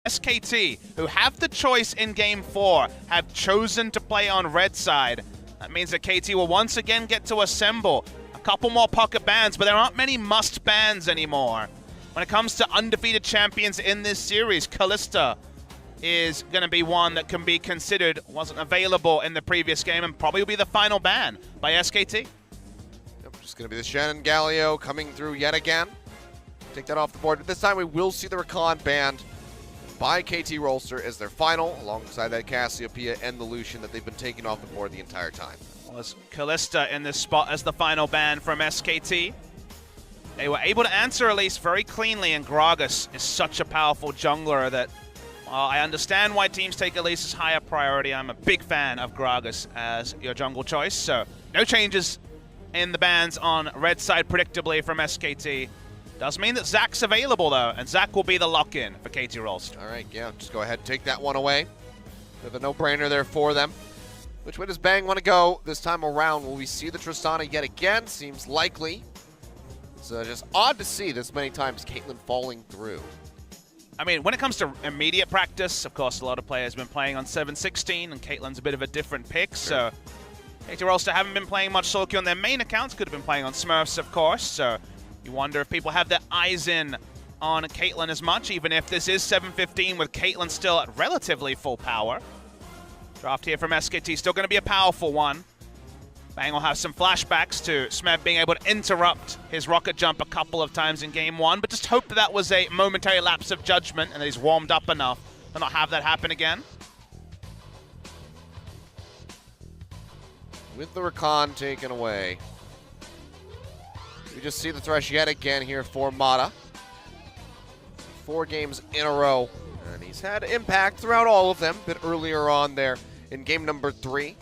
SKT, who have the choice in Game 4, have chosen to play on red side. That means that KT will once again get to assemble a couple more pocket bans, but there aren't many must bans anymore. When it comes to undefeated champions in this series, Kalista is going to be one that can be considered, wasn't available in the previous game, and probably will be the final ban by SKT. Yep, just going to be the Shannon Galio coming through yet again. Take that off the board. But this time we will see the Rakan banned by KT Rolster as their final, alongside that Cassiopeia and the Lucian that they've been taking off the board the entire time. Was Kalista in this spot as the final ban from SKT? They were able to answer Elise very cleanly, and Gragas is such a powerful jungler that I understand why teams take Elise as higher priority. I'm a big fan of Gragas as your jungle choice, so no changes in the bans on red side predictably from SKT. Does mean that Zach's available though, and Zach will be the lock-in for KT Rolster. All right, yeah, just go ahead and take that one away. Bit of a no-brainer there for them. Which way does Bang want to go this time around? Will we see the Tristana yet again? Seems likely. It's just odd to see this many times Caitlyn falling through. I mean, when it comes to immediate practice, of course, a lot of players have been playing on 7-16, and Caitlyn's a bit of a different pick, so KT Rolster haven't been playing much solo queue on their main accounts. Could have been playing on Smurfs, of course, so you wonder if people have their eyes in on Caitlyn as much, even if this is 7-15 with Caitlyn still at relatively full power. Draft here from SKT, still going to be a powerful one. Bang will have some flashbacks to Smeb being able to interrupt his rocket jump a couple of times in Game 1, but just hope that that was a momentary lapse of judgment and that he's warmed up enough to not have that happen again. With the Rakan taken away, we just see the Thresh yet again here for Mata. 4 games in a row, and he's had impact throughout all of them, a bit earlier on there in game number 3.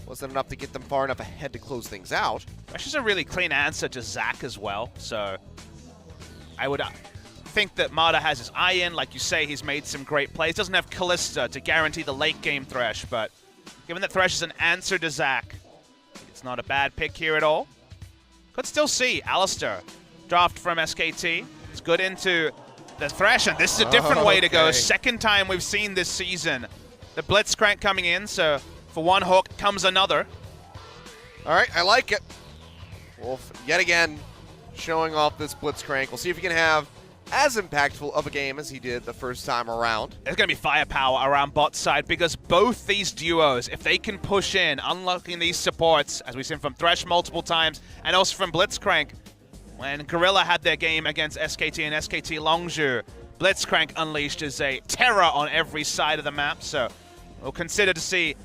Wasn't enough to get them far enough ahead to close things out. Thresh is a really clean answer to Zach as well, so I would think that Mata has his eye in. Like you say, he's made some great plays. Doesn't have Kalista to guarantee the late game Thresh, but given that Thresh is an answer to Zach, it's not a bad pick here at all. Could still see Alistair draft from SKT. It's good into the Thresh, and this is a different way to go. Second time we've seen this season. The Blitzcrank coming in, so for one hook comes another. All right, I like it. Wolf yet again showing off this Blitzcrank. We'll see if he can have as impactful of a game as he did the first time around. There's going to be firepower around bot side because both these duos, if they can push in, unlocking these supports, as we've seen from Thresh multiple times, and also from Blitzcrank, when Gorilla had their game against SKT and SKT Longzhu, Blitzcrank unleashed as a terror on every side of the map, so we'll consider to see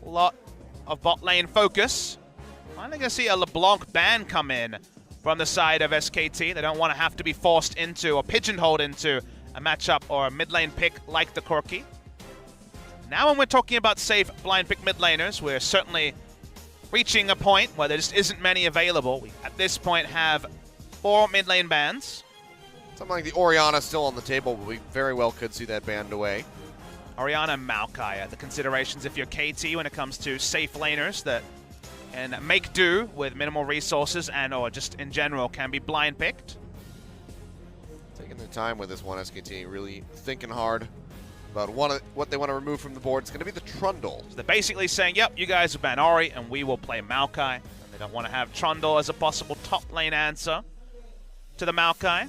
a lot of bot lane focus. Finally going to see a LeBlanc ban come in from the side of SKT. They don't want to have to be forced into or pigeonholed into a matchup or a mid lane pick like the Corki. Now when we're talking about safe blind pick mid laners, we're certainly reaching a point where there just isn't many available. We, at this point, have 4 mid lane bans. Something like the Orianna still on the table, but we very well could see that banned away. Orianna and Maokai are the considerations if you're KT when it comes to safe laners that can make do with minimal resources and or just in general can be blind picked. Taking their time with this one, SKT really thinking hard about what they want to remove from the board. It's going to be the Trundle. So they're basically saying, yep, you guys will ban Ori and we will play Maokai. And they don't want to have Trundle as a possible top lane answer to the Maokai.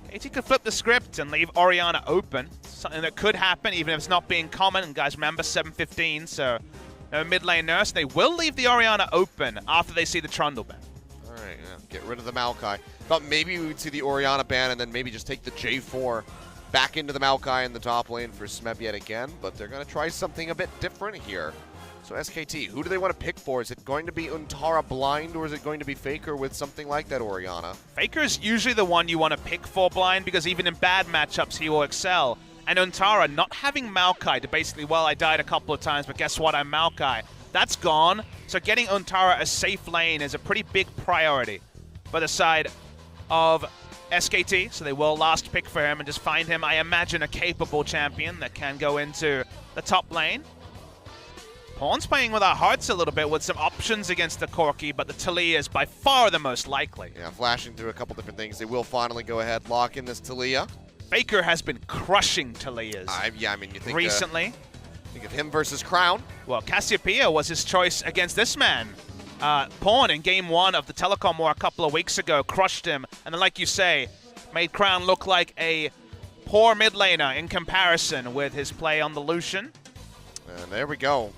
KT could flip the script and leave Orianna open. Something that could happen even if it's not being common. And guys, remember 7-15, so no mid lane nurse. They will leave the Orianna open after they see the Trundle ban. All right, yeah, get rid of the Maokai. Thought maybe we would see the Orianna ban and then maybe just take the J4 back into the Maokai in the top lane for Smeb yet again. But they're going to try something a bit different here. So SKT, who do they want to pick for? Is it going to be Untara blind or is it going to be Faker with something like that Orianna? Faker's usually the one you want to pick for blind because even in bad matchups he will excel. And Untara not having Maokai to basically, well, I died a couple of times, but guess what, I'm Maokai. That's gone. So getting Untara a safe lane is a pretty big priority by the side of SKT. So they will last pick for him and just find him, I imagine, a capable champion that can go into the top lane. Pawn's playing with our hearts a little bit with some options against the Corki, but the Taliyah is by far the most likely. Yeah, flashing through a couple different things. They will finally go ahead, lock in this Taliyah. Faker has been crushing Talia's Yeah, I mean, you think recently. Think of him versus Crown. Well, Cassiopeia was his choice against this man. Pawn in game 1 of the Telecom War a couple of weeks ago crushed him, and then, like you say, made Crown look like a poor mid laner in comparison with his play on the Lucian. And there we go.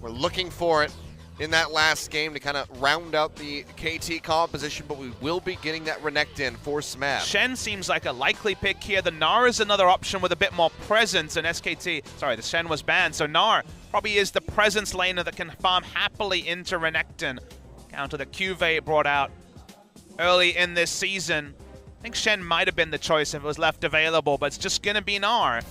We're looking for it in that last game to kind of round out the KT composition, but we will be getting that Renekton for Smeb. Shen seems like a likely pick here. The Gnar is another option with a bit more presence, and SKT, sorry, the Shen was banned, so Gnar probably is the presence laner that can farm happily into Renekton. Counter that Cuvée brought out early in this season. I think Shen might have been the choice if it was left available, but it's just going to be Gnar.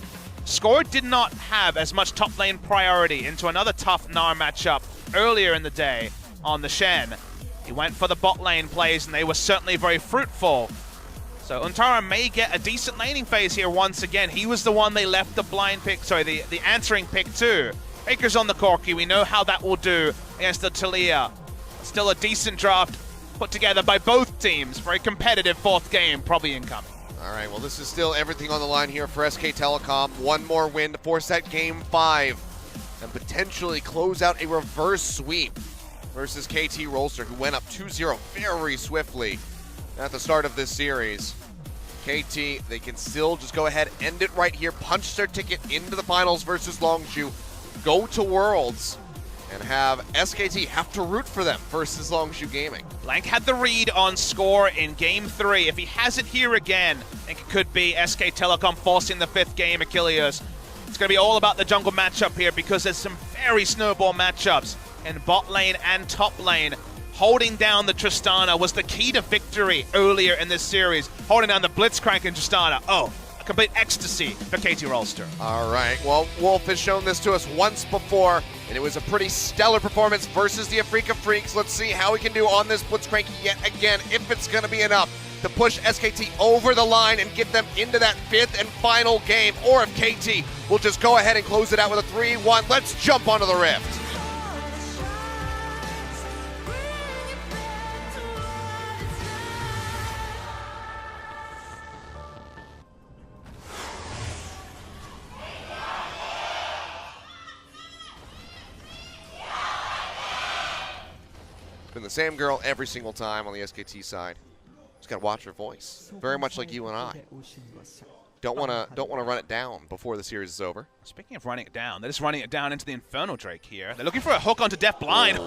Score did not have as much top lane priority into another tough Gnar matchup earlier in the day on the Shen. He went for the bot lane plays, and they were certainly very fruitful. So Untara may get a decent laning phase here once again. He was the one they left the blind pick, sorry, the answering pick to. Faker's on the Corki. We know how that will do against the Talia. Still a decent draft put together by both teams. Very competitive 4th game, probably incoming. All right, well, this is still everything on the line here for SK Telecom. One more win to force that game 5 and potentially close out a reverse sweep versus KT Rolster, who went up 2-0 very swiftly at the start of this series. KT, they can still just go ahead, end it right here, punch their ticket into the finals versus Longshu, go to Worlds, and have SKT have to root for them versus Longshu Gaming. Blank had the read on Score in game 3. If he has it here again, I think it could be SK Telecom forcing the 5th game, Achilles. It's going to be all about the jungle matchup here because there's some very snowball matchups in bot lane and top lane. Holding down the Tristana was the key to victory earlier in this series. Holding down the Blitzcrank and Tristana. Oh, a complete ecstasy for KT Rolster. All right, well, Wolf has shown this to us once before, and it was a pretty stellar performance versus the Afrika Freaks. Let's see how he can do on this Blitzcrank yet again, if it's going to be enough to push SKT over the line and get them into that 5th and final game, or if KT will just go ahead and close it out with a 3-1. Let's jump onto the Rift. Been the same girl every single time on the SKT side. Just gotta watch her voice. Very much like you and I. Don't wanna run it down before the series is over. Speaking of running it down, they're just running it down into the Infernal Drake here. They're looking for a hook onto Deaf Blind.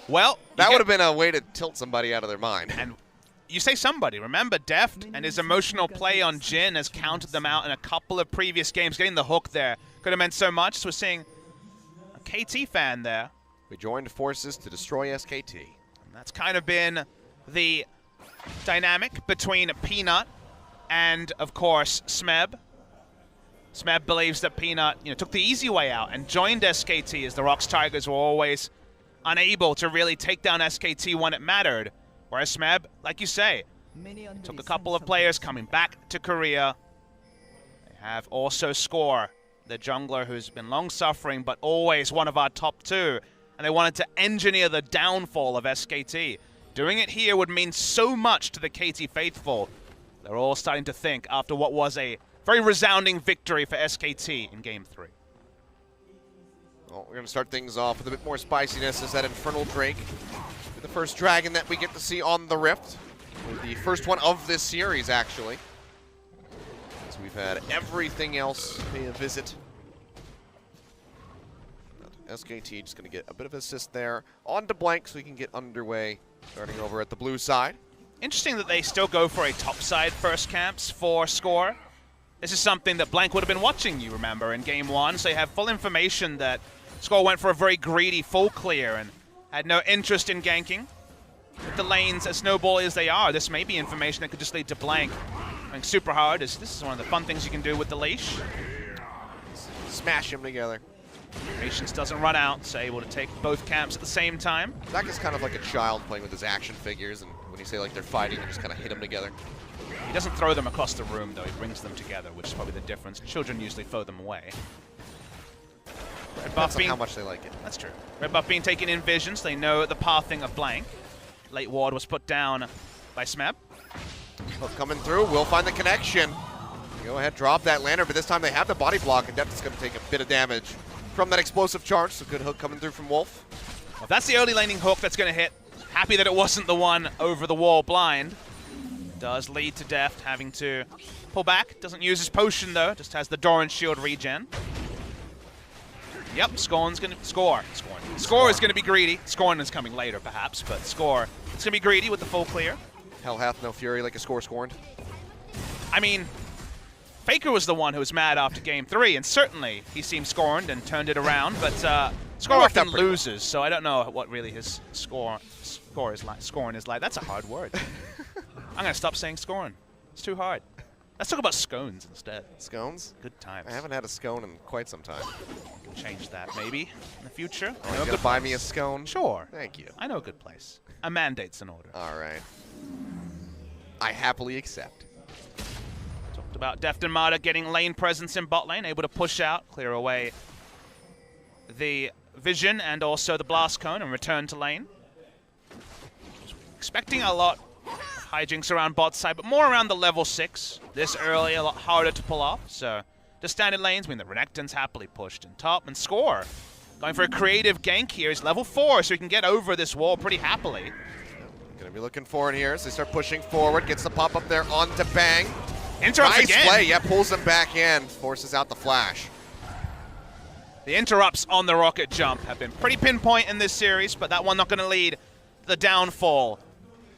Well, that would have been a way to tilt somebody out of their mind. And you say somebody. Remember, Deft and his emotional play on Jhin has counted them out in a couple of previous games. Getting the hook there could have meant so much. So we're seeing a KT fan there. We joined forces to destroy SKT. And that's kind of been the dynamic between Peanut and, of course, Smeb. Smeb believes that Peanut, took the easy way out and joined SKT as the Rox Tigers were always unable to really take down SKT when it mattered. Whereas Smeb, like you say, took a couple of players coming back to Korea. They have also Score, the jungler who's been long-suffering but always one of our top 2. And they wanted to engineer the downfall of SKT. Doing it here would mean so much to the KT faithful. They're all starting to think after what was a very resounding victory for SKT in Game 3. Well, we're going to start things off with a bit more spiciness as that Infernal Drake. The first dragon that we get to see on the Rift. The first one of this series, actually. So we've had everything else pay a visit. SKT just going to get a bit of assist there. On to Blank so we can get underway, starting over at the blue side. Interesting that they still go for a topside first camps for Score. This is something that Blank would have been watching, you remember, in Game 1. So you have full information that Score went for a very greedy full clear and had no interest in ganking. With the lanes as snowball as they are, this may be information that could just lead to Blank going super hard. This is one of the fun things you can do with the leash. Smash them together. Patience doesn't run out, so able to take both camps at the same time. Zach is kind of like a child playing with his action figures, and when you say like they're fighting, you just kind of hit them together. He doesn't throw them across the room, though. He brings them together, which is probably the difference. Children usually throw them away. Red buff being, how much they like it. That's true. Red buff being taken in visions. They know the pathing of Blank. Late ward was put down by Smeb. Hook coming through, will find the connection. Go ahead, drop that lantern, but this time they have the body block, and Deft is going to take a bit of damage from that explosive charge. So good hook coming through from Wolf. Well, if that's the early laning hook that's going to hit, happy that it wasn't the one over the wall blind. Does lead to Deft having to pull back. Doesn't use his potion though, just has the Doran shield regen. Yep, Scorn's going to score. Score is going to be greedy. Scorn is coming later perhaps, but Score, it's going to be greedy with the full clear. Hell hath no fury like a score scorned. I mean, Faker was the one who was mad after game 3, and certainly he seemed scorned and turned it around, but Score often loses, so I don't know what really his score is like. Scoring is like. That's a hard word. I'm going to stop saying scoring. It's too hard. Let's talk about scones instead. Scones? Good times. I haven't had a scone in quite some time. Can change that maybe in the future. Oh, you gonna buy me a scone? Sure. Thank you. I know a good place. A mandate's in order. All right. I happily accept. Talked about Deft and Mada getting lane presence in bot lane, able to push out, clear away the vision and also the blast cone and return to lane. Expecting a lot of hijinks around bot side, but more around the level 6. This early, a lot harder to pull off. So the standard lanes mean that Renekton's happily pushed in top, and Score going for a creative gank here. He's level 4, so he can get over this wall pretty happily. Gonna be looking forward here as they start pushing forward. Gets the pop up there onto Bang. Interrupts nice again. play, yeah, pulls him back in, forces out the flash. The interrupts on the rocket jump have been pretty pinpoint in this series, but that one not going to lead to the downfall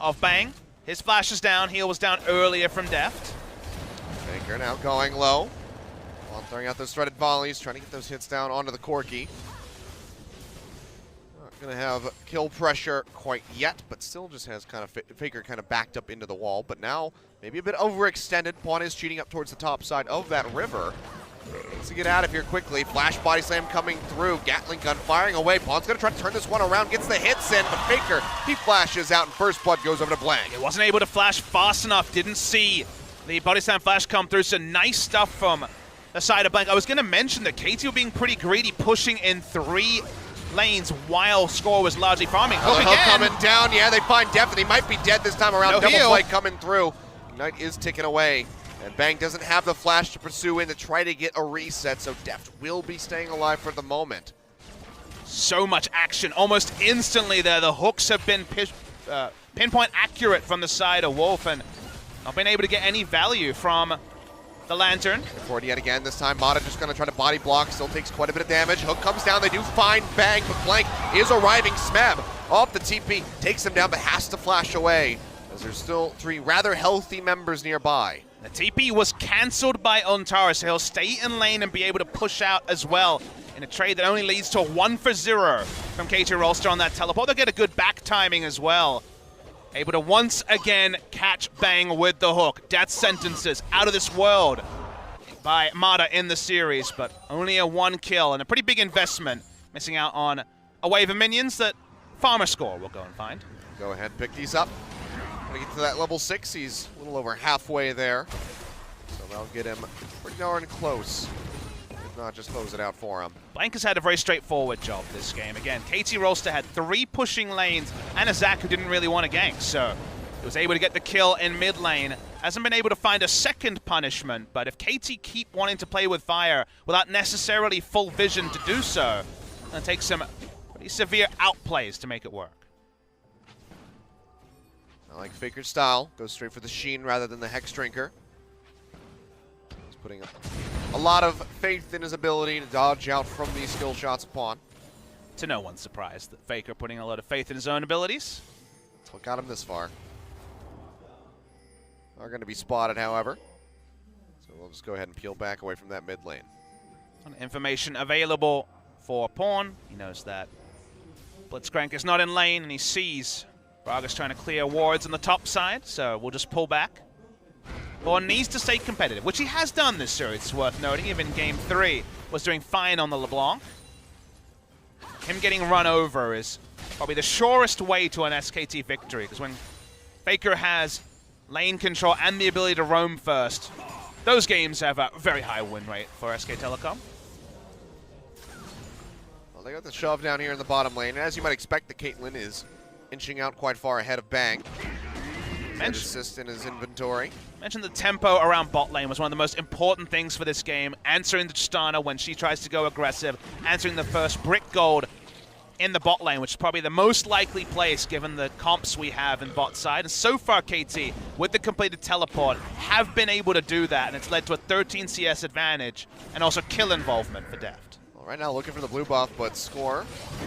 of Bang. His flash is down, heal was down earlier from Deft. Faker now going low. While throwing out those threaded volleys, trying to get those hits down onto the Corki. Not going to have kill pressure quite yet, but still just has kind of Faker kind of backed up into the wall. But now, maybe a bit overextended. Pawn is cheating up towards the top side of that river. Needs to get out of here quickly. Flash body slam coming through. Gatling gun firing away. Pawn's going to try to turn this one around. Gets the hits in, but Faker, he flashes out, and first blood goes over to Blank. It wasn't able to flash fast enough. Didn't see the body slam flash come through. So nice stuff from the side of Blank. I was going to mention that KT were being pretty greedy, pushing in 3 lanes while Score was largely farming. Hook coming down. Yeah, they find Deft, and he might be dead this time around. No Double heal. flight coming through. Ignite is ticking away. And Bang doesn't have the flash to pursue in to try to get a reset, so Deft will be staying alive for the moment. So much action almost instantly there. The hooks have been pinpoint accurate from the side of Wolf and not been able to get any value from the Lantern. Forward yet again. This time Mata just going to try to body block. Still takes quite a bit of damage. Hook comes down. They do find Bang, but Blank is arriving. Smeb off the TP. Takes him down, but has to flash away, as there's still 3 rather healthy members nearby. The TP was cancelled by Ontara, so he'll stay in lane and be able to push out as well in a trade that only leads to a 1-for-0 from KT Rolster on that teleport. They'll get a good back timing as well. Able to once again catch Bang with the hook. Death sentences out of this world by Mata in the series, but only a 1 kill and a pretty big investment, missing out on a wave of minions that Farmer Score will go and find. Go ahead, pick these up. Gonna get to that level 6. He's a little over halfway there. So they'll get him pretty darn close. If not, just close it out for him. Blank has had a very straightforward job this game. Again, KT Rolster had 3 pushing lanes and a Zac who didn't really want to gank, so he was able to get the kill in mid lane. Hasn't been able to find a second punishment, but if KT keep wanting to play with fire without necessarily full vision to do so, it takes some pretty severe outplays to make it work. I like Faker's style. Goes straight for the Sheen rather than the Hex Drinker. He's putting a lot of faith in his ability to dodge out from these skill shots of Pawn. To no one's surprise that Faker putting a lot of faith in his own abilities. That's what got him this far. Are going to be spotted, however. So we'll just go ahead and peel back away from that mid lane. Information available for Pawn. He knows that Blitzcrank is not in lane, and he sees Braga's trying to clear wards on the top side, so we'll just pull back. Pawn needs to stay competitive, which he has done this series, it's worth noting. Even Game 3 was doing fine on the LeBlanc. Him getting run over is probably the surest way to an SKT victory, because when Faker has lane control and the ability to roam first, those games have a very high win rate for SK Telecom. Well, they got the shove down here in the bottom lane. As you might expect, the Caitlyn is inching out quite far ahead of Bang. assist in his inventory. Mentioned the tempo around bot lane was one of the most important things for this game. Answering the Tristana when she tries to go aggressive. Answering the first brick gold in the bot lane, which is probably the most likely place given the comps we have in bot side. And so far, KT, with the completed teleport, have been able to do that. And it's led to a 13 CS advantage and also kill involvement for Deft. Right now looking for the blue buff, but Score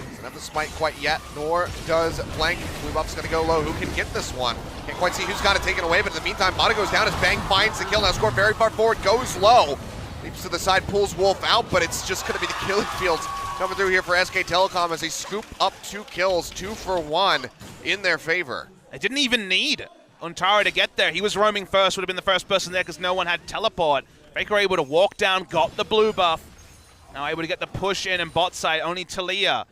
doesn't have the smite quite yet, nor does Blank. Blue buff's going to go low. Who can get this one? Can't quite see who's got it taken away, but in the meantime, Mata goes down as Bang finds the kill. Now Score very far forward, goes low. Leaps to the side, pulls Wolf out, but it's just going to be the killing fields coming through here for SK Telecom as they scoop up 2 kills, 2 for 1 in their favor. They didn't even need Untara to get there. He was roaming first, would have been the first person there because no one had teleport. Faker able to walk down, got the blue buff. Now able to get the push in and bot side, only Talia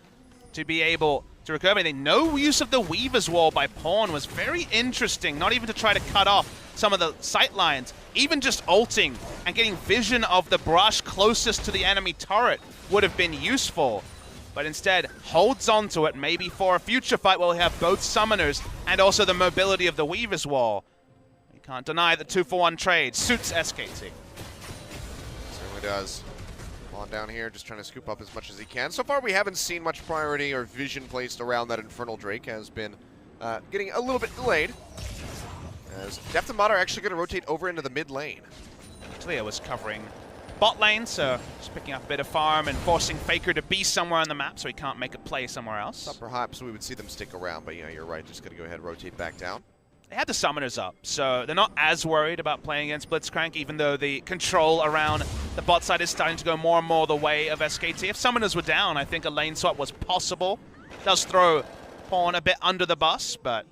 to be able to recover anything. No use of the Weaver's Wall by Pawn was very interesting, not even to try to cut off some of the sight lines. Even just ulting and getting vision of the brush closest to the enemy turret would have been useful. But instead, holds on to it, maybe for a future fight where we have both summoners and also the mobility of the Weaver's Wall. You can't deny the 2-for-1 trade suits SKT. Certainly does. On down here, just trying to scoop up as much as he can. So far, we haven't seen much priority or vision placed around that Infernal Drake. Has been getting a little bit delayed. As Deft and Mata are actually going to rotate over into the mid lane. Talia was covering bot lane, so just picking up a bit of farm and forcing Faker to be somewhere on the map so he can't make a play somewhere else. Thought perhaps we would see them stick around, but yeah, you're right. Just going to go ahead and rotate back down. They had the summoners up, so they're not as worried about playing against Blitzcrank, even though the control around the bot side is starting to go more and more the way of SKT. If summoners were down, I think a lane swap was possible. Does throw Pawn a bit under the bus, but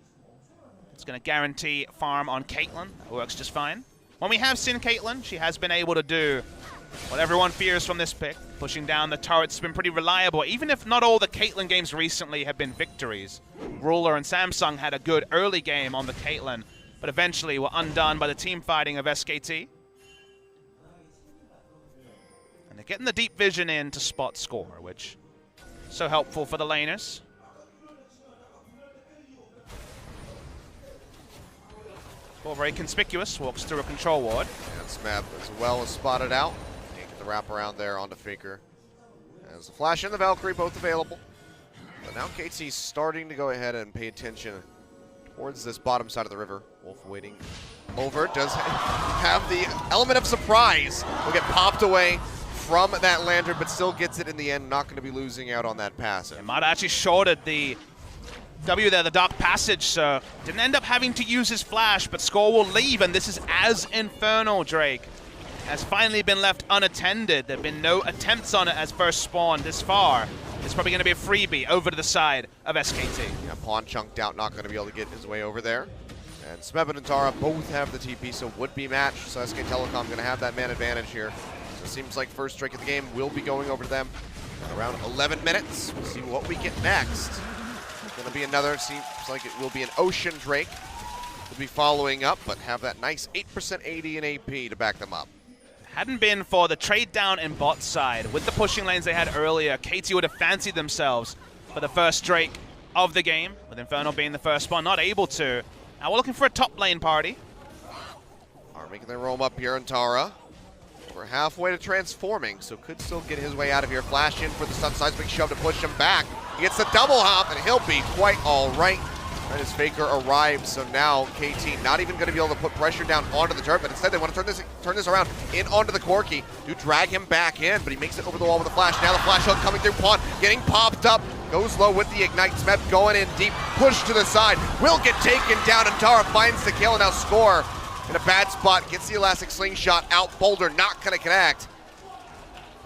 it's going to guarantee farm on Caitlyn. That works just fine. When we have seen Caitlyn, she has been able to do what everyone fears from this pick. Pushing down the turrets has been pretty reliable, even if not all the Caitlyn games recently have been victories. Ruler and Samsung had a good early game on the Caitlyn, but eventually were undone by the team fighting of SKT. And they're getting the deep vision in to spot Score, which is so helpful for the laners. Score very conspicuous, walks through a control ward. And Smeb as well is spotted out. Wrap around there onto Faker. As the Flash and the Valkyrie both available. But now KT's starting to go ahead and pay attention towards this bottom side of the river. Wolf waiting over. Does have the element of surprise. Will get popped away from that lantern, but still gets it in the end. Not going to be losing out on that passive. And Mata actually shorted the W there, the Dark Passage, so didn't end up having to use his flash, but Score will leave, and this is as Infernal Drake has finally been left unattended. There have been no attempts on it as first spawn this far. It's probably going to be a freebie over to the side of SKT. Yeah, Pawn chunked out, not going to be able to get his way over there. And Smeb and Tara both have the TP, so would be matched. So SK Telecom going to have that man advantage here. So it seems like first Drake of the game will be going over to them in around 11 minutes. We'll see what we get next. It's going to be another, seems like it will be an Ocean Drake. We'll be following up, but have that nice 8% AD and AP to back them up. Hadn't been for the trade down in bot side, with the pushing lanes they had earlier, KT would have fancied themselves for the first Drake of the game, with Infernal being the first spawn, not able to. Now we're looking for a top lane party. Are making their roam up here in Tara. We're halfway to transforming, so could still get his way out of here. Flash in for the stun seismic shove to push him back. He gets the double hop, and he'll be quite all right. Right as Faker arrives, so now KT not even going to be able to put pressure down onto the turret, but instead they want to turn this around in onto the Corki to drag him back in, but he makes it over the wall with a flash. Now the flash hook coming through Pawn, getting popped up, goes low with the ignite. Smeb going in deep, push to the side, will get taken down, and Tara finds the kill, and now Score in a bad spot, gets the elastic slingshot out. Boulder not going to connect.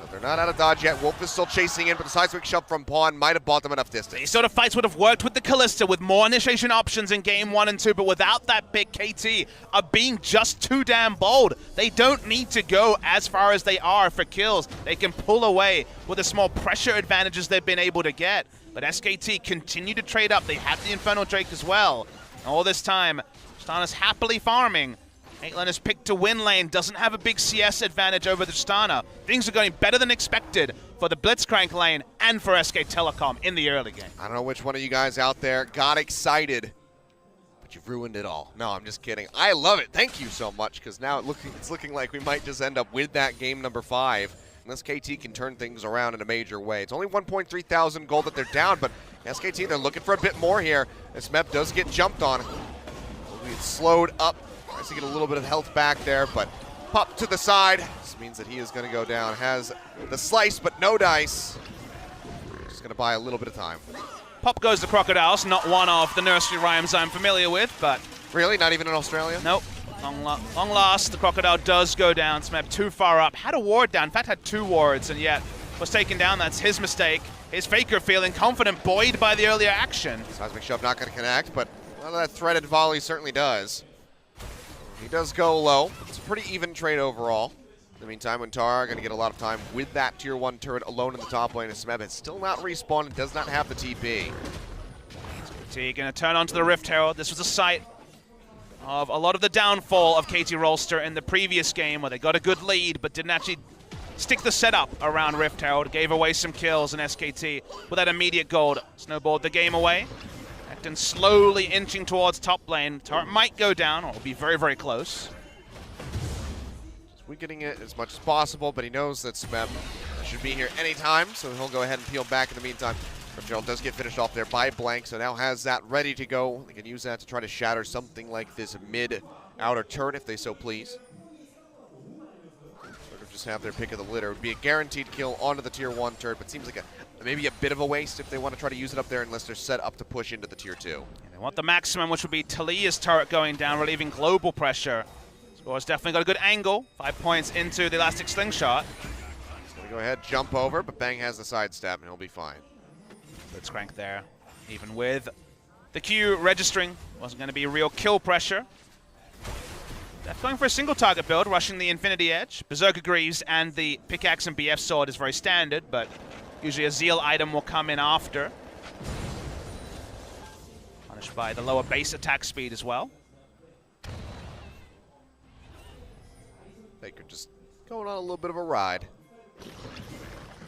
They're not out of dodge yet. Wolf is still chasing in, but the seismic shove from Pawn might have bought them enough distance. These sort of fights would have worked with the Kalista with more initiation options in game 1 and 2, but without that pick, KT are being just too damn bold. They don't need to go as far as they are for kills. They can pull away with the small pressure advantages they've been able to get. But SKT continue to trade up. They have the Infernal Drake as well. And all this time, Stana's happily farming. Caitlyn is picked to win lane, doesn't have a big CS advantage over the Stana. Things are going better than expected for the Blitzcrank lane and for SK Telecom in the early game. I don't know which one of you guys out there got excited, but But you've ruined it all. No, I'm just kidding. I love it. Thank you so much, because now it's looking like we might just end up with that game number 5. Unless KT can turn things around in a major way. It's only 1.3 thousand gold that they're down, but SKT, they're looking for a bit more here. As Smeb does get jumped on. It's slowed up. Tries to get a little bit of health back there, but pop to the side. This means that he is going to go down. Has the slice, but no dice. Just going to buy a little bit of time. Pop goes to Crocodiles, not one of the nursery rhymes I'm familiar with, but... Really? Not even in Australia? Nope. Long last, the Crocodile does go down. Smeb too far up. Had a ward down. In fact, had 2 wards, and yet was taken down. That's his mistake. His Faker feeling confident, buoyed by the earlier action. Seismic Shove not going to connect, but well, that threaded volley certainly does. He does go low. It's a pretty even trade overall. In the meantime, Wintara going to get a lot of time with that tier 1 turret alone in the top lane. As Smeb has still not respawned and does not have the TP. SKT going to turn onto the Rift Herald. This was a site of a lot of the downfall of KT Rolster in the previous game, where they got a good lead but didn't actually stick the setup around Rift Herald. Gave away some kills, and SKT, with that immediate gold, snowballed the game away. Acton slowly inching towards top lane. Turret might go down, or be very, very close. Weakening it as much as possible, but he knows that Smeb should be here anytime, so he'll go ahead and peel back in the meantime. Gerald does get finished off there by Blank, so now has that ready to go. They can use that to try to shatter something like this mid-outer turret if they so please. Sort of just have their pick of the litter. It would be a guaranteed kill onto the tier 1 turret, but seems like maybe a bit of a waste if they want to try to use it up there unless they're set up to push into the tier 2. And they want the maximum, which would be Talia's turret going down, relieving global pressure. Score's definitely got a good angle. 5 points into the elastic slingshot. He's going to go ahead, jump over, but Bang has the sidestep, and he'll be fine. Blitzcrank there. Even with the Q registering, wasn't going to be real kill pressure. Def going for a single target build, rushing the Infinity Edge. Berserker Greaves and the Pickaxe and BF Sword is very standard, but usually a Zeal item will come in after. Punished by the lower base attack speed as well. Faker just going on a little bit of a ride.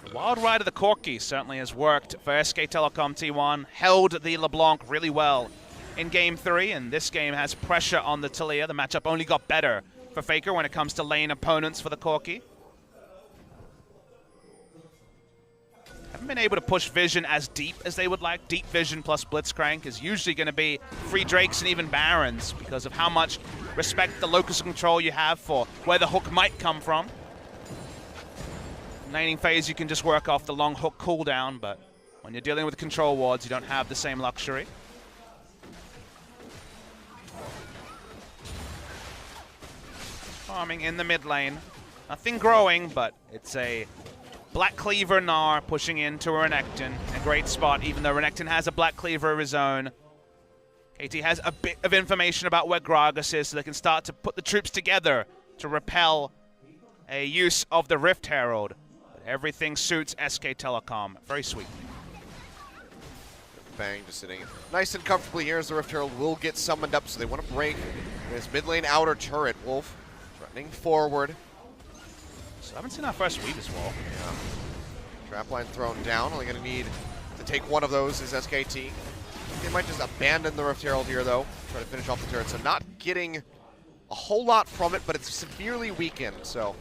The wild ride of the Corki certainly has worked for SK Telecom T1. Held the LeBlanc really well in Game 3, and this game has pressure on the Talia. The matchup only got better for Faker when it comes to lane opponents for the Corki. Haven't been able to push Vision as deep as they would like. Deep Vision plus Blitzcrank is usually going to be free Drakes and even Barons because of how much respect the locus of control you have for where the hook might come from. Laning phase, you can just work off the long hook cooldown, but when you're dealing with control wards, you don't have the same luxury. Farming in the mid lane. Nothing growing, but it's a Black Cleaver Gnar pushing into Renekton. A great spot, even though Renekton has a Black Cleaver of his own. KT has a bit of information about where Gragas is, so they can start to put the troops together to repel a use of the Rift Herald. Everything suits SK Telecom. Very sweet. Bang just sitting nice and comfortably here as the Rift Herald will get summoned up, so they want to break this mid lane outer turret. Wolf threatening forward. So I haven't seen our first Weaver's Wall. Yeah. Trapline thrown down. Only going to need to take one of those is SKT. They might just abandon the Rift Herald here, though. Try to finish off the turret. So not getting a whole lot from it, but it's severely weakened, so...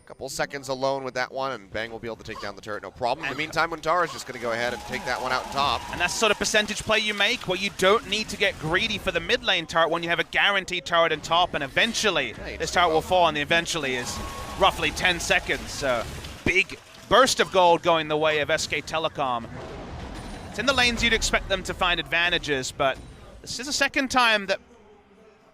Couple seconds alone with that one, and Bang will be able to take down the turret, no problem. In the meantime, Wintara is just going to go ahead and take that one out top. And that's the sort of percentage play you make, where you don't need to get greedy for the mid lane turret when you have a guaranteed turret in top, and eventually this turret will fall, and the eventually is roughly 10 seconds. So big burst of gold going the way of SK Telecom. It's in the lanes you'd expect them to find advantages, but this is the second time that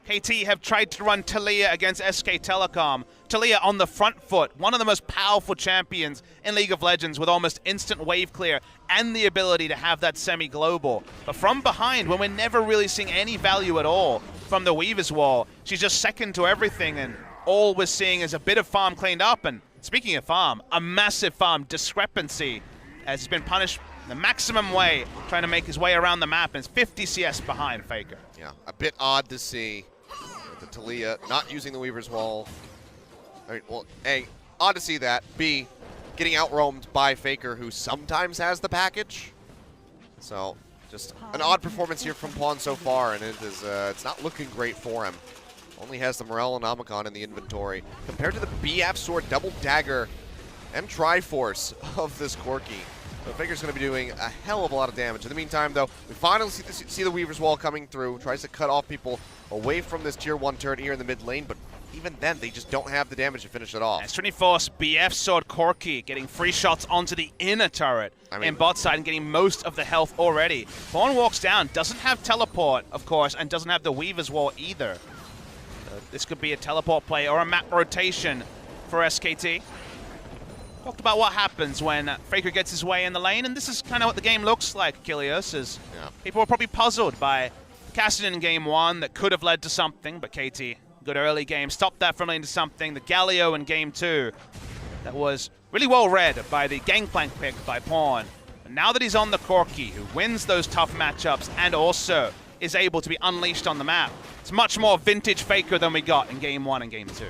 KT have tried to run Talia against SK Telecom. Talia on the front foot, one of the most powerful champions in League of Legends with almost instant wave clear and the ability to have that semi-global. But from behind, when we're never really seeing any value at all from the Weaver's Wall, she's just second to everything, and all we're seeing is a bit of farm cleaned up. And speaking of farm, a massive farm discrepancy as he's been punished the maximum way, trying to make his way around the map, and it's 50 CS behind Faker. Yeah, a bit odd to see the Talia not using the Weaver's Wall. I mean, well, A, odd to see that. B, getting outroamed by Faker, who sometimes has the package. So, Just an odd performance here from Pawn so far, and it's not looking great for him. Only has the Morel and Omicron in the inventory. Compared to the BF Sword, Double Dagger, and Triforce of this Corki. So Faker's going to be doing a hell of a lot of damage. In the meantime, though, we finally see the Weaver's Wall coming through. Tries to cut off people away from this Tier 1 turret here in the mid lane, but even then, they just don't have the damage to finish it off. It's 24's BF Sword Corki getting free shots onto the inner turret in bot side and getting most of the health already. Pawn walks down, doesn't have teleport, of course, and doesn't have the Weaver's Wall either. This could be a teleport play or a map rotation for SKT. Talked about what happens when Faker gets his way in the lane, and this is kind of what the game looks like, Kilios, as people were probably puzzled by Cassidy in Game 1 that could have led to something, but KT, good early game, stopped that from leading to something. The Galio in Game 2, that was really well read by the Gangplank pick by Pawn. And now that he's on the Corki, who wins those tough matchups and also is able to be unleashed on the map, it's much more vintage Faker than we got in Game 1 and Game 2.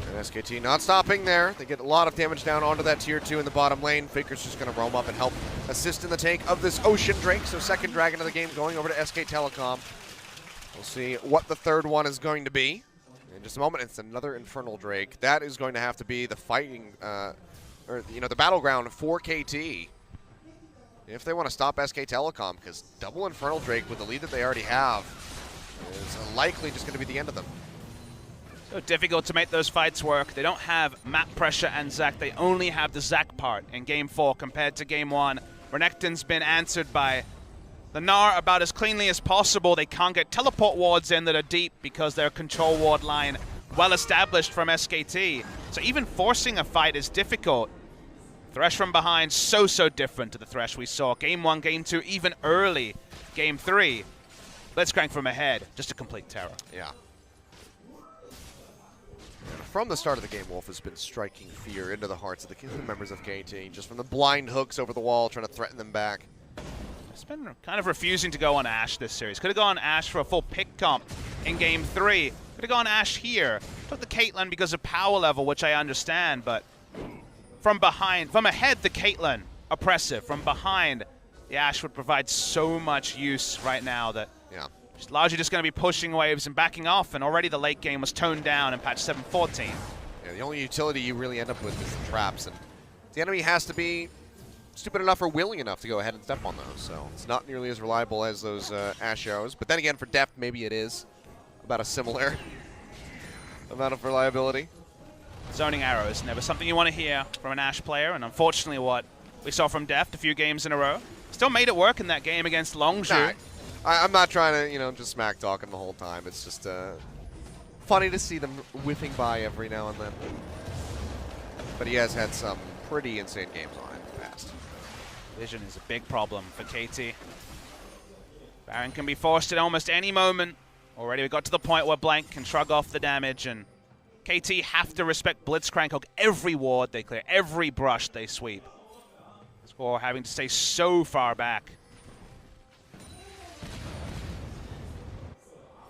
And SKT not stopping there. They get a lot of damage down onto that Tier 2 in the bottom lane. Faker's just going to roam up and help assist in the tank of this Ocean Drake. So second dragon of the game going over to SK Telecom. We'll see what the third one is going to be. In just a moment, it's another Infernal Drake. That is going to have to be the fighting, the battleground for KT. If they want to stop SK Telecom, because double Infernal Drake with the lead that they already have is likely just going to be the end of them. So difficult to make those fights work. They don't have map pressure and Zac. They only have the Zac part in Game 4 compared to Game 1. Renekton's been answered by the Gnar about as cleanly as possible. They can't get teleport wards in that are deep because their control ward line well established from SKT. So even forcing a fight is difficult. Thresh from behind, so different to the Thresh we saw. Game 1, Game 2, even early Game 3. Blitzcrank from ahead, just a complete terror. Yeah. From the start of the game, Wolf has been striking fear into the hearts of the members of KT, just from the blind hooks over the wall, trying to threaten them back. It's been kind of refusing to go on Ashe this series. Could have gone Ashe for a full pick comp in Game 3. Could have gone Ashe here. Took the Caitlyn because of power level, which I understand, but from behind, from ahead, the Caitlyn, oppressive. From behind, the Ashe would provide so much use right now that she's largely just going to be pushing waves and backing off, and already the late game was toned down in patch 7.14. Yeah, the only utility you really end up with is the traps, and the enemy has to be stupid enough or willing enough to go ahead and step on those, so it's not nearly as reliable as those Ashe arrows. But then again, for depth, maybe it is about a similar amount of reliability. Zoning arrows, never something you want to hear from an Ashe player, and unfortunately what we saw from Deft a few games in a row. Still made it work in that game against Longzhu. Nah, I'm not trying to, just smack talking the whole time. It's just funny to see them whiffing by every now and then. But he has had some pretty insane games on it in the past. Vision is a big problem for KT. Baron can be forced at almost any moment. Already we got to the point where Blank can shrug off the damage, and KT have to respect Blitzcrank hook. Every ward they clear, every brush they sweep. Score having to stay so far back.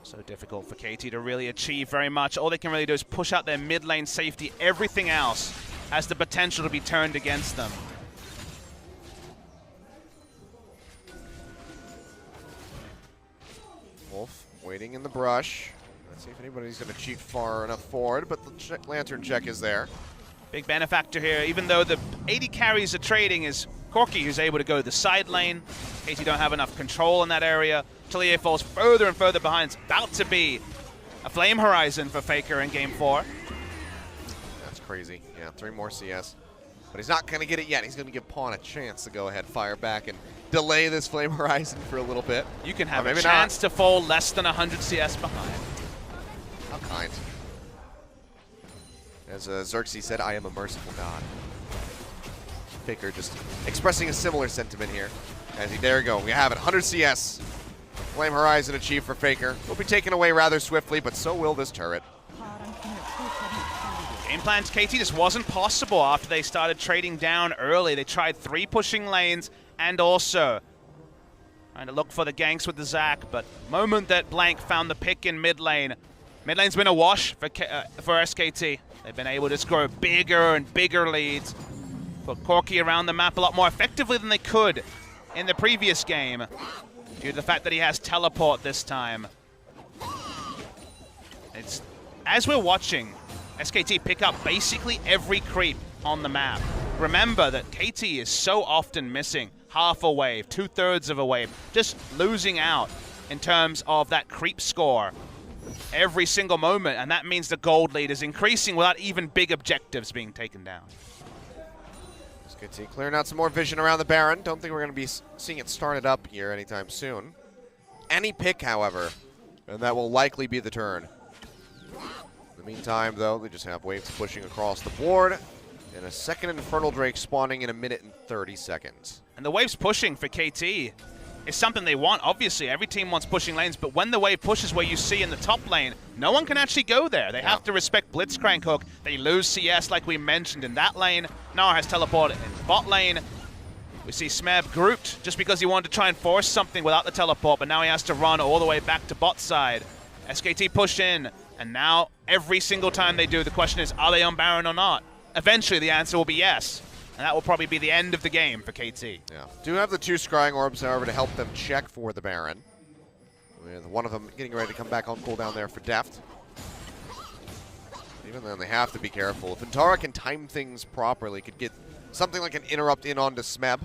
So difficult for KT to really achieve very much. All they can really do is push out their mid lane safety. Everything else has the potential to be turned against them. Wolf waiting in the brush. Let's see if anybody's going to cheat far enough forward, but the lantern check is there. Big benefactor here, even though the 80 carries are trading, is Corki, who's able to go to the side lane. KT don't have enough control in that area. Tillier falls further and further behind. It's about to be a Flame Horizon for Faker in Game 4. That's crazy. Yeah, 3 more CS. But he's not going to get it yet. He's going to give Pawn a chance to go ahead, fire back, and delay this Flame Horizon for a little bit. You can have a chance to fall less than 100 CS behind. How kind. As Xerxes said, I am a merciful god. Faker just expressing a similar sentiment here. There we go. We have it. 100 CS. Flame Horizon achieved for Faker. Will be taken away rather swiftly, but so will this turret. Game plan to KT just wasn't possible after they started trading down early. They tried 3 pushing lanes and also trying to look for the ganks with the Zac, but moment that Blank found the pick in mid lane, mid lane's been a wash for SKT. They've been able to score bigger and bigger leads, put Corki around the map a lot more effectively than they could in the previous game due to the fact that he has teleport this time. It's, as we're watching SKT pick up basically every creep on the map. Remember that KT is so often missing half a wave, 2/3 of a wave, just losing out in terms of that creep score every single moment, and that means the gold lead is increasing without even big objectives being taken down. SKT clearing out some more vision around the Baron. Don't think we're going to be seeing it started up here anytime soon. Any pick, however, and that will likely be the turn. In the meantime, though, they just have waves pushing across the board, and a second Infernal Drake spawning in 1 minute and 30 seconds. And the waves pushing for KT is something they want, obviously. Every team wants pushing lanes, but when the wave pushes where you see in the top lane, no one can actually go there. They have to respect Blitzcrank Hook. They lose CS like we mentioned in that lane. Nara has teleported in bot lane. We see Smeb grouped just because he wanted to try and force something without the teleport, but now he has to run all the way back to bot side. SKT push in, and now every single time they do, the question is, are they on Baron or not? Eventually the answer will be yes. And that will probably be the end of the game for KT. Yeah. Do have the 2 Scrying Orbs, however, to help them check for the Baron. With one of them getting ready to come back on cooldown there for Deft. Even then, they have to be careful. If Antara can time things properly, could get something like an interrupt in onto Smeb,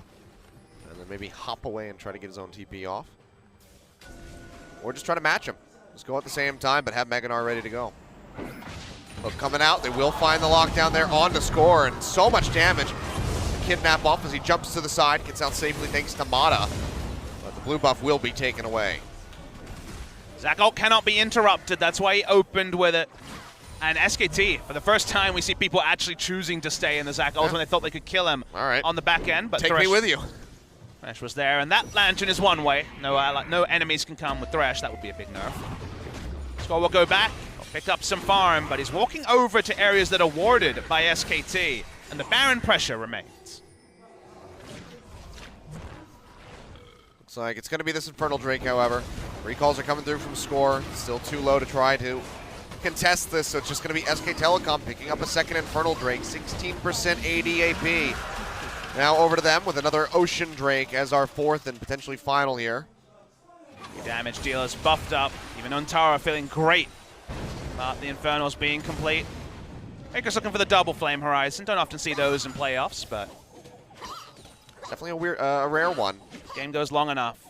and then maybe hop away and try to get his own TP off. Or just try to match him. Just go at the same time, but have Meganar ready to go. Look, coming out, they will find the lockdown there on to score, and so much damage. Kidnap off as he jumps to the side, gets out safely thanks to Mata, but the blue buff will be taken away. Zach ult cannot be interrupted, that's why he opened with it. And SKT, for the first time, we see people actually choosing to stay in the Zach ult when they thought they could kill him on the back end. But Take Thresh, me with you. Thresh was there, and that lantern is one way. No enemies can come with Thresh, that would be a big nerf. Score will go back, pick up some farm, but he's walking over to areas that are warded by SKT, and the Baron pressure remains. Looks like it's going to be this Infernal Drake, however. Recalls are coming through from score. Still too low to try to contest this, so it's just going to be SK Telecom picking up a second Infernal Drake, 16% AD AP. Now over to them with another Ocean Drake as our 4th and potentially final here. The damage dealers buffed up, even Antara feeling great about the Infernals being complete. Faker's looking for the double Flame Horizon. Don't often see those in playoffs, but definitely a rare one. Game goes long enough.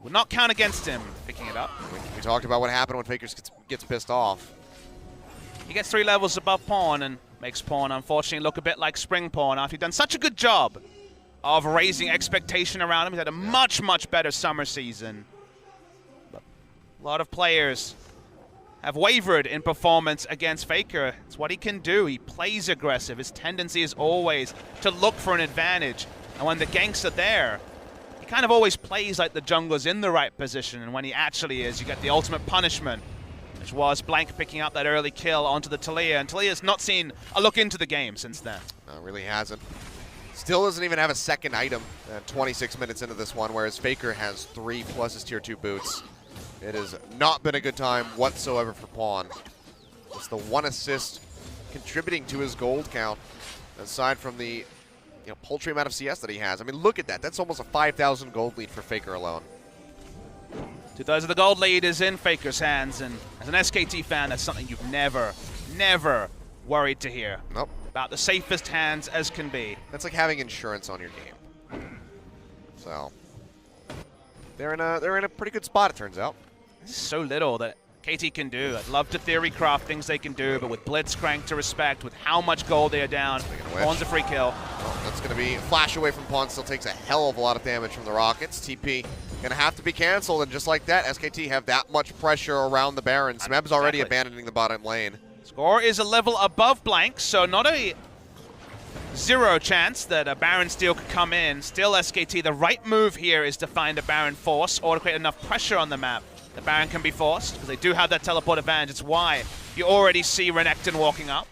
Would not count against him picking it up. We talked about what happened when Faker gets pissed off. He gets 3 levels above Pawn and makes Pawn, unfortunately, look a bit like Spring Pawn after he's done such a good job of raising expectation around him. He's had a much, much better summer season. But a lot of players have wavered in performance against Faker. It's what he can do. He plays aggressive. His tendency is always to look for an advantage. And when the ganks are there, he kind of always plays like the jungler's in the right position. And when he actually is, you get the ultimate punishment, which was Blank picking up that early kill onto the Taliyah. And Taliyah's not seen a look into the game since then. No, really hasn't. Still doesn't even have a second item 26 minutes into this one, whereas Faker has 3 plus his tier 2 boots. It has not been a good time whatsoever for Pawn. Just the 1 assist contributing to his gold count, aside from the paltry amount of CS that he has. I mean, look at that. That's almost a 5,000 gold lead for Faker alone. 2/3 of the gold lead is in Faker's hands, and as an SKT fan, that's something you've never, never worried to hear. Nope. About the safest hands as can be. That's like having insurance on your game. So they're in a pretty good spot, it turns out. There's so little that KT can do. I'd love to theory craft things they can do, but with Blitzcrank to respect, with how much gold they are down, Pawn's a free kill. Well, that's going to be a flash away from Pawn. Still takes a hell of a lot of damage from the Rockets. TP going to have to be canceled, and just like that, SKT have that much pressure around the Baron. Smeb's already abandoning the bottom lane. Score is a level above Blank, so not a 0 chance that a Baron steal could come in. Still SKT, the right move here is to find a Baron force or to create enough pressure on the map. The Baron can be forced, because they do have that teleport advantage. It's why you already see Renekton walking up.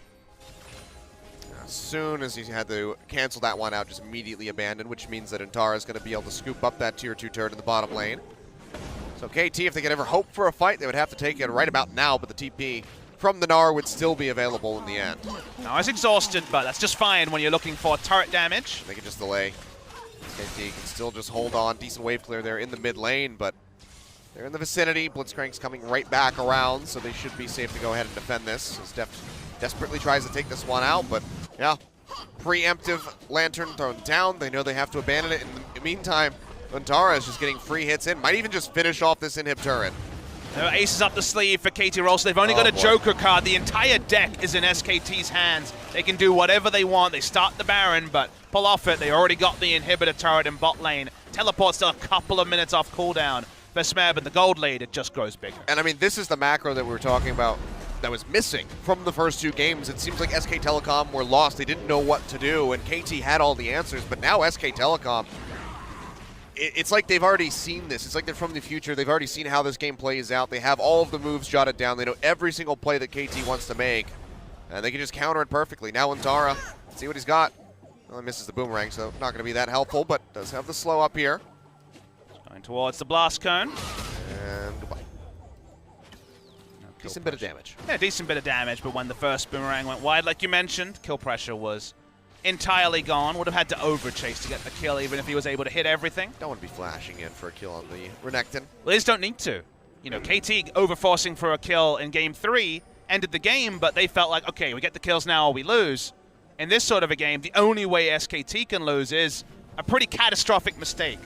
As soon as he had to cancel that one out, just immediately abandoned, which means that Antara is going to be able to scoop up that tier 2 turret in the bottom lane. So KT, if they could ever hope for a fight, they would have to take it right about now, but the TP from the Gnar would still be available in the end. Now it's exhausted, but that's just fine when you're looking for turret damage. They can just delay. SKT can still just hold on. Decent wave clear there in the mid lane, but they're in the vicinity. Blitzcrank's coming right back around, so they should be safe to go ahead and defend this. As Deft desperately tries to take this one out, but yeah, preemptive Lantern thrown down. They know they have to abandon it. In the meantime, Untara is just getting free hits in. Might even just finish off this inhib turret. No aces up the sleeve for KT Rolster. They've only got a Joker card. The entire deck is in SKT's hands. They can do whatever they want. They start the Baron, but pull off it. They already got the inhibitor turret in bot lane. Teleport still a couple of minutes off cooldown for Smeb, and the gold lead, it just grows bigger. And I mean, this is the macro that we were talking about that was missing from the first two games. It seems like SK Telecom were lost. They didn't know what to do, and KT had all the answers, but now SK Telecom, it's like they've already seen this. It's like they're from the future. They've already seen how this game plays out. They have all of the moves jotted down. They know every single play that KT wants to make, and they can just counter it perfectly. Now Untara, see what he's got. Well, he misses the boomerang, so not going to be that helpful, but does have the slow up here. Going towards the blast cone. And goodbye. Decent bit of damage. Yeah, decent bit of damage, but when the first boomerang went wide, like you mentioned, kill pressure was entirely gone. Would have had to overchase to get the kill, even if he was able to hit everything. Don't want to be flashing in for a kill on the Renekton. Well, they just don't need to. You know, KT overforcing for a kill in game 3 ended the game, but they felt like, okay, we get the kills now or we lose. In this sort of a game, the only way SKT can lose is a pretty catastrophic mistake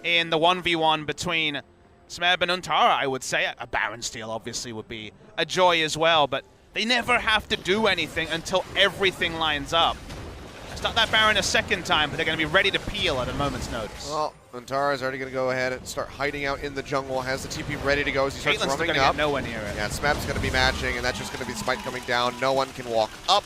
in the 1v1 between Smeb and Untara, I would say. A Baron steal obviously would be a joy as well, but they never have to do anything until everything lines up. Start that Baron a second time, but they're going to be ready to peel at a moment's notice. Well, Untara is already going to go ahead and start hiding out in the jungle, has the TP ready to go as he starts Caitlyn's running gonna up. Get nowhere near it. Yeah, Smeb's going to be matching, and that's just going to be Smite coming down. No one can walk up.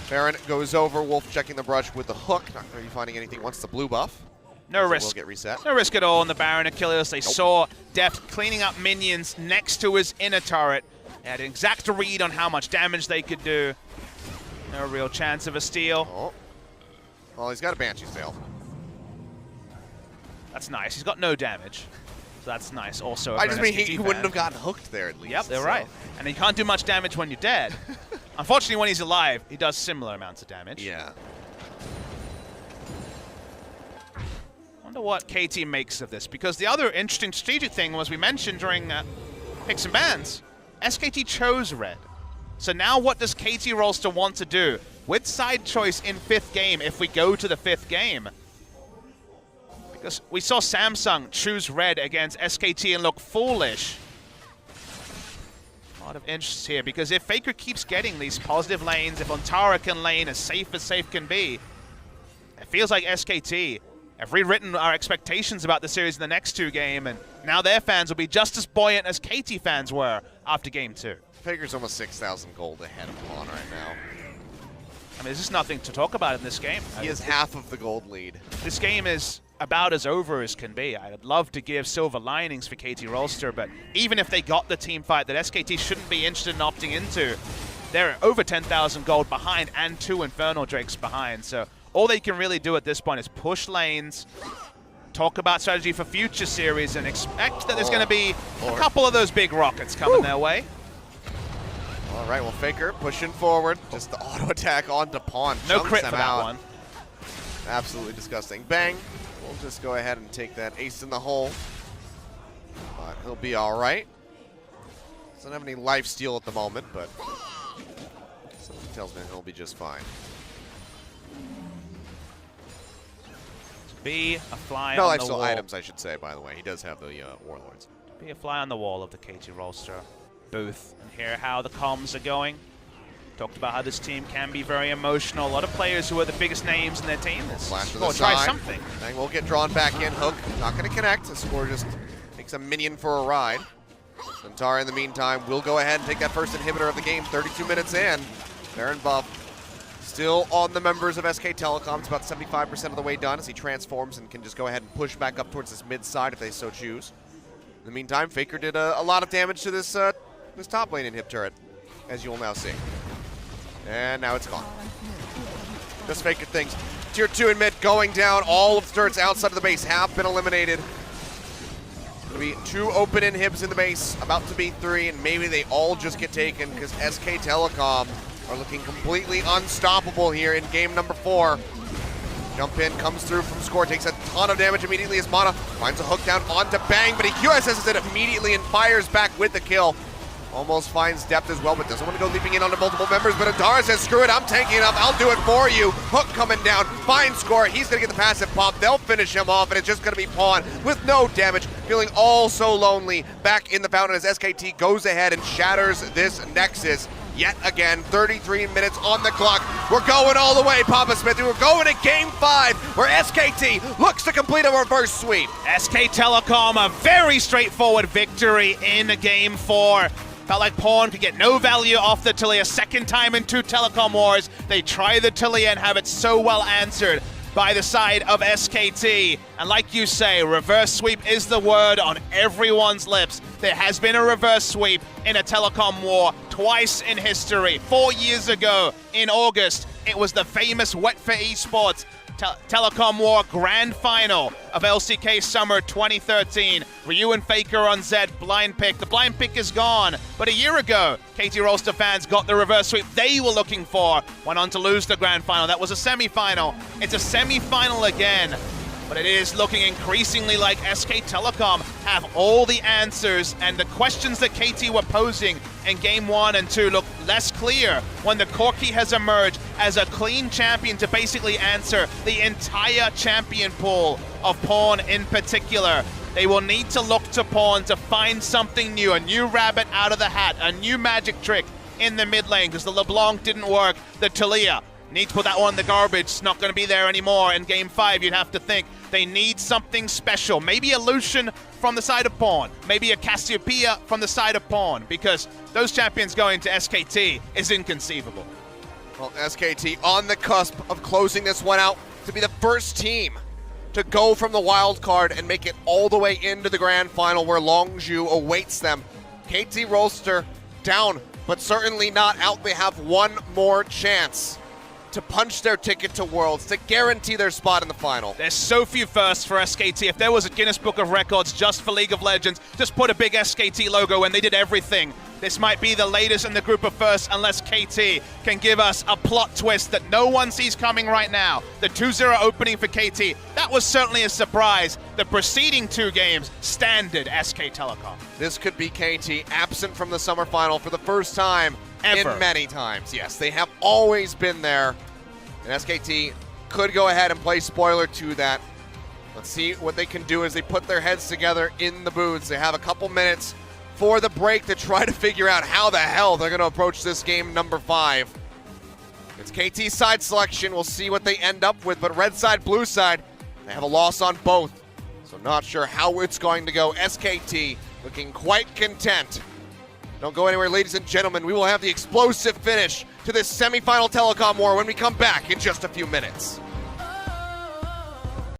Baron goes over, Wolf checking the brush with the hook. Not going to be finding anything once the blue buff. No risk. Will get reset. No risk at all on the Baron Achilles. They saw Deft cleaning up minions next to his inner turret. They had an exact read on how much damage they could do. No real chance of a steal. Oh. Well, he's got a Banshee's Veil. That's nice. He's got no damage. So that's nice also. I just mean he wouldn't have gotten hooked there at least. Yep, they're right. And he can't do much damage when you're dead. Unfortunately, when he's alive, he does similar amounts of damage. Yeah. Wonder what KT makes of this, because the other interesting strategic thing was we mentioned during picks and bans, SKT chose red. So now what does KT Rolster want to do with side choice in 5th game if we go to the 5th game? Because we saw Samsung choose red against SKT and look foolish. A lot of interest here, because if Faker keeps getting these positive lanes, if Untara can lane as safe can be, it feels like SKT have rewritten our expectations about the series in the next 2 games, and now their fans will be just as buoyant as KT fans were after game 2. Faker's almost 6,000 gold ahead of Pawn right now. I mean, there's just nothing to talk about in this game. He has half of the gold lead. This game is about as over as can be. I'd love to give silver linings for KT Rolster, but even if they got the team fight that SKT shouldn't be interested in opting into, they're over 10,000 gold behind and 2 Infernal Drakes behind. So all they can really do at this point is push lanes, talk about strategy for future series, and expect that there's going to be a couple of those big rockets coming their way. All right, well, Faker pushing forward. Just the auto attack onto Pawn. No crit for that one. Absolutely disgusting. Bang. We'll just go ahead and take that ace in the hole. But he'll be all right. Doesn't have any life steal at the moment, but something tells me he'll be just fine. Be a fly no on life the steal wall. items, I should say, by the way. He does have the Warlords. Be a fly on the wall of the KT Rolster booth and hear how the comms are going. Talked about how this team can be very emotional. A lot of players who are the biggest names in their team. Flash to the try side. something. Bang will get drawn back in. Hook not going to connect. The score just takes a minion for a ride. Untara, in the meantime, will go ahead and take that first inhibitor of the game. 32 minutes in. Baron buff still on the members of SK Telecom. It's about 75% of the way done as he transforms and can just go ahead and push back up towards this mid side if they so choose. In the meantime, Faker did a lot of damage to this this top lane inhib turret, as you will now see. And now it's gone. Just Faker things. Tier 2 in mid going down. All of the turrets outside of the base have been eliminated. Going to be 2 open inhibs in the base, about to be 3, and maybe they all just get taken because SK Telecom are looking completely unstoppable here in game number 4. Jump in, comes through from Score, takes a ton of damage immediately as Mana finds a hook down onto Bang, but he QSS's it immediately and fires back with the kill. Almost finds depth as well, but doesn't want to go leaping in onto multiple members, but Adara says, screw it, I'm tanking it up, I'll do it for you. Hook coming down, finds Score, he's going to get the passive pop, they'll finish him off, and it's just going to be Pawn with no damage, feeling all so lonely back in the fountain as SKT goes ahead and shatters this Nexus. Yet again, 33 minutes on the clock. We're going all the way, Papa Smith. We're going to Game 5, where SKT looks to complete a reverse sweep. SK Telecom, a very straightforward victory in Game 4. Felt like Pawn could get no value off the Taliyah. Second time in 2 Telecom Wars. They try the Taliyah and have it so well answered by the side of SKT. And like you say, reverse sweep is the word on everyone's lips. There has been a reverse sweep in a Telecom War twice in history. 4 years ago in August, it was the famous Wet for Esports Telecom War Grand Final of LCK Summer 2013. Ryu and Faker on Zed, blind pick. The blind pick is gone, but a year ago, KT Rolster fans got the reverse sweep they were looking for, went on to lose the Grand Final. That was a semi-final. It's a semi-final again, but it is looking increasingly like SK Telecom have all the answers, and the questions that KT were posing in Game 1 and 2 look less clear when the Corki has emerged as a clean champion to basically answer the entire champion pool of Pawn in particular. They will need to look to Pawn to find something new, a new rabbit out of the hat, a new magic trick in the mid lane, because the LeBlanc didn't work. The Taliyah, need to put that one in the garbage. It's not going to be there anymore. In Game 5, you'd have to think they need something special. Maybe a Lucian from the side of Pawn. Maybe a Cassiopeia from the side of Pawn, because those champions going to SKT is inconceivable. Well, SKT on the cusp of closing this one out to be the first team to go from the wild card and make it all the way into the grand final where Longzhu awaits them. KT Rolster down, but certainly not out. They have one more chance to punch their ticket to Worlds, to guarantee their spot in the final. There's so few firsts for SKT. If there was a Guinness Book of Records just for League of Legends, just put a big SKT logo and they did everything. This might be the latest in the group of firsts unless KT can give us a plot twist that no one sees coming right now. The 2-0 opening for KT, that was certainly a surprise. The preceding 2 games, standard SK Telecom. This could be KT absent from the summer final for the first time ever. In many times. Yes, they have always been there. And SKT could go ahead and play spoiler to that. Let's see what they can do as they put their heads together in the booths. They have a couple minutes for the break to try to figure out how the hell they're going to approach this game number 5. It's KT's side selection. We'll see what they end up with, but red side, blue side, they have a loss on both. So not sure how it's going to go. SKT looking quite content. Don't go anywhere, ladies and gentlemen. We will have the explosive finish to this semifinal Telecom War when we come back in just a few minutes.